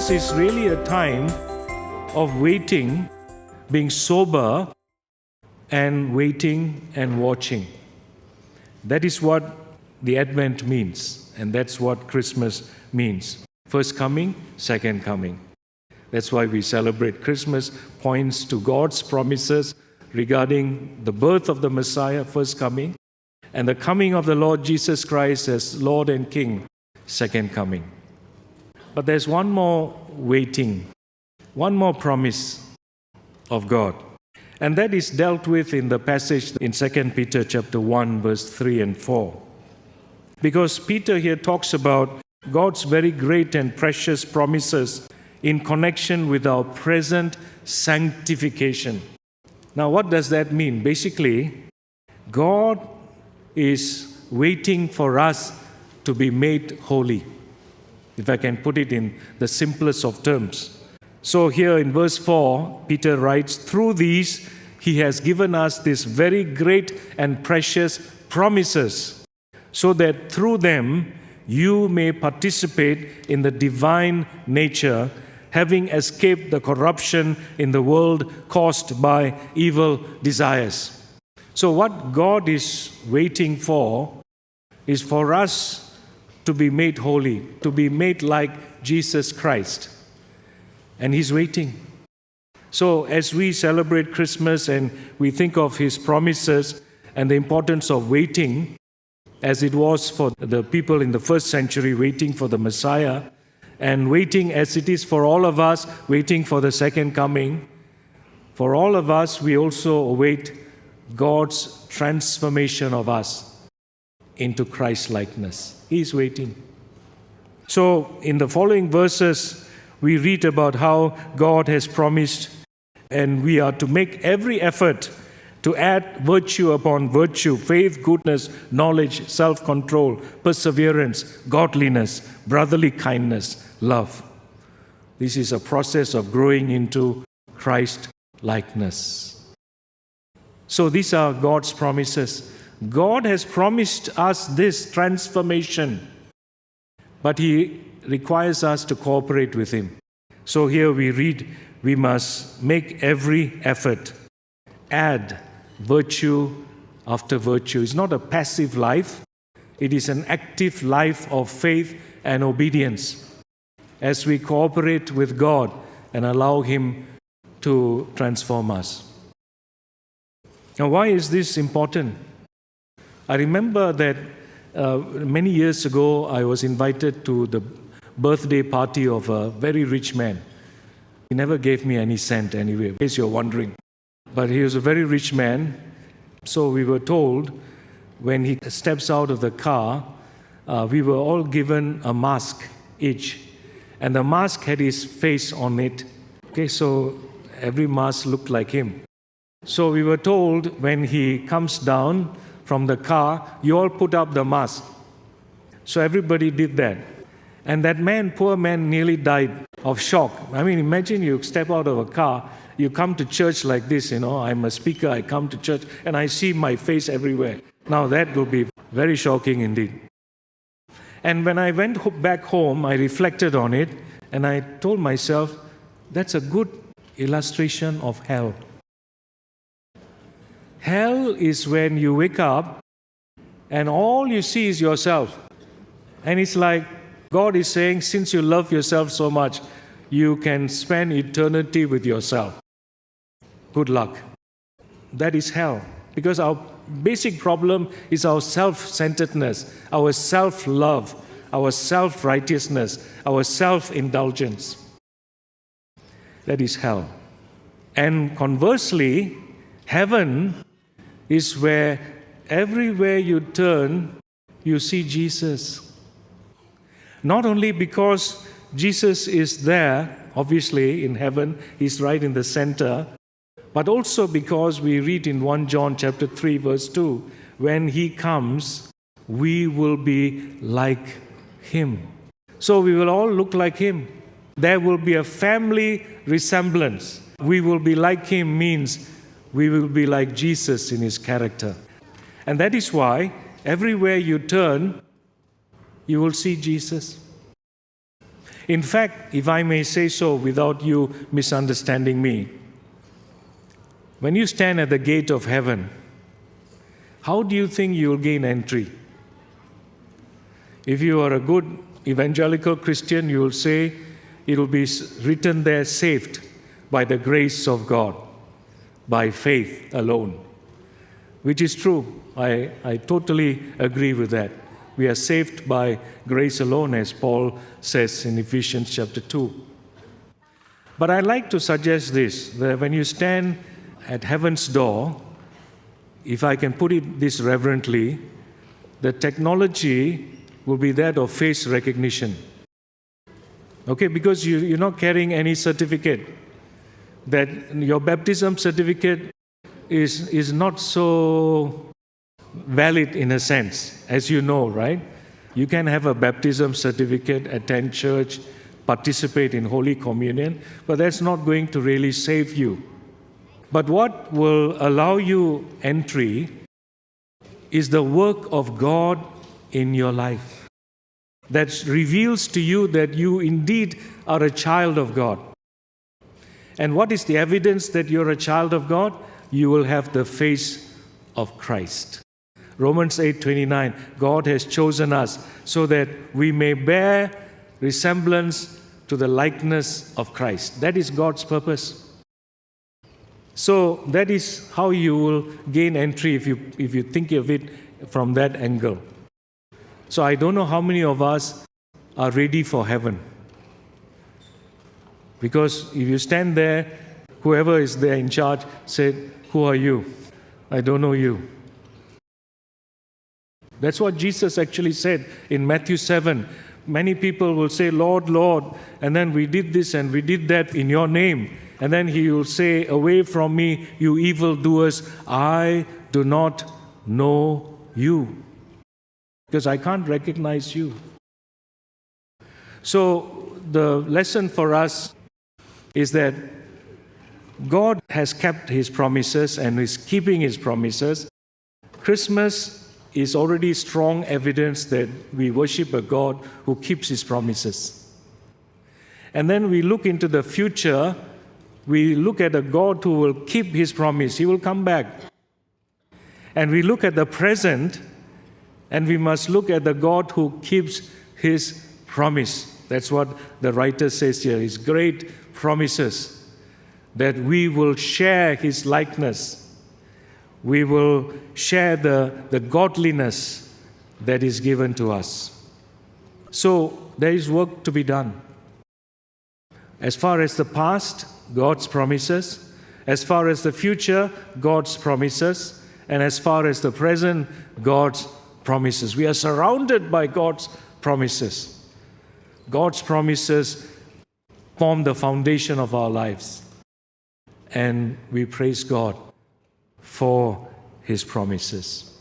Christmas is really a time of waiting, being sober, and waiting and watching. That is what the Advent means, and that's what Christmas means. First coming, second coming. That's why we celebrate Christmas, points to God's promises regarding the birth of the Messiah, first coming, and the coming of the Lord Jesus Christ as Lord and King, second coming. But there's one more waiting, one more promise of God. And that is dealt with in the passage in 2 Peter chapter 1, verse 3 and 4. Because Peter here talks about God's very great and precious promises in connection with our present sanctification. Now, what does that mean? Basically, God is waiting for us to be made holy, if I can put it in the simplest of terms. So here in verse 4, Peter writes, through these he has given us this very great and precious promises, so that through them you may participate in the divine nature, having escaped the corruption in the world caused by evil desires. So what God is waiting for is for us to be made holy, to be made like Jesus Christ. And He's waiting. So as we celebrate Christmas and we think of His promises and the importance of waiting, as it was for the people in the first century waiting for the Messiah, and waiting as it is for all of us, waiting for the second coming, for all of us, we also await God's transformation of us into Christ-likeness. He's waiting. So in the following verses, we read about how God has promised, and we are to make every effort to add virtue upon virtue, faith, goodness, knowledge, self-control, perseverance, godliness, brotherly kindness, love. This is a process of growing into Christ-likeness. So these are God's promises. God has promised us this transformation, but He requires us to cooperate with Him. So here we read, we must make every effort, add virtue after virtue. It's not a passive life, it is an active life of faith and obedience as we cooperate with God and allow Him to transform us. Now, why is this important? I remember that many years ago I was invited to the birthday party of a very rich man. He never gave me any cent anyway, in case you're wondering. But he was a very rich man. So we were told when he steps out of the car, we were all given a mask each. And the mask had his face on it. Okay, so every mask looked like him. So we were told when he comes down from the car, you all put up the mask. So everybody did that. And that man, poor man, nearly died of shock. I mean, imagine you step out of a car, you come to church like this, I'm a speaker, I come to church, and I see my face everywhere. Now that will be very shocking indeed. And when I went back home, I reflected on it, and I told myself, that's a good illustration of hell. Hell is when you wake up, and all you see is yourself. And it's like, God is saying, since you love yourself so much, you can spend eternity with yourself. Good luck. That is hell. Because our basic problem is our self-centeredness, our self-love, our self-righteousness, our self-indulgence. That is hell. And conversely, heaven is where everywhere you turn, you see Jesus. Not only because Jesus is there, obviously, in heaven, He's right in the center, but also because we read in 1 John chapter 3, verse 2, when He comes, we will be like Him. So we will all look like Him. There will be a family resemblance. We will be like Him means we will be like Jesus in His character. And that is why everywhere you turn, you will see Jesus. In fact, if I may say so without you misunderstanding me, when you stand at the gate of heaven, how do you think you will gain entry? If you are a good evangelical Christian, you will say it will be written there, saved by the grace of God, by faith alone, which is true. I totally agree with that. We are saved by grace alone, as Paul says in Ephesians chapter 2. But I'd like to suggest this, that when you stand at heaven's door, if I can put it this reverently, the technology will be that of face recognition. Okay, because you're not carrying any certificate. That your baptism certificate is not so valid in a sense, as you know, right? You can have a baptism certificate, attend church, participate in Holy Communion, but that's not going to really save you. But what will allow you entry is the work of God in your life that reveals to you that you indeed are a child of God. And what is the evidence that you're a child of God? You will have the face of Christ. Romans 8:29, God has chosen us so that we may bear resemblance to the likeness of Christ. That is God's purpose. So that is how you will gain entry if you think of it from that angle. So I don't know how many of us are ready for heaven. Because if you stand there, whoever is there in charge said, "Who are you? I don't know you." That's what Jesus actually said in Matthew 7. Many people will say, "Lord, Lord," and then we did this and we did that in your name. And then he will say, "Away from me, you evildoers, I do not know you." Because I can't recognize you. So the lesson for us is that God has kept His promises and is keeping His promises. Christmas is already strong evidence that we worship a God who keeps His promises. And then we look into the future, we look at a God who will keep His promise. He will come back. And we look at the present, and we must look at the God who keeps His promise. That's what the writer says here, His great promises, that we will share His likeness. We will share the godliness that is given to us. So there is work to be done. As far as the past, God's promises. As far as the future, God's promises. And as far as the present, God's promises. We are surrounded by God's promises. God's promises form the foundation of our lives. And we praise God for His promises.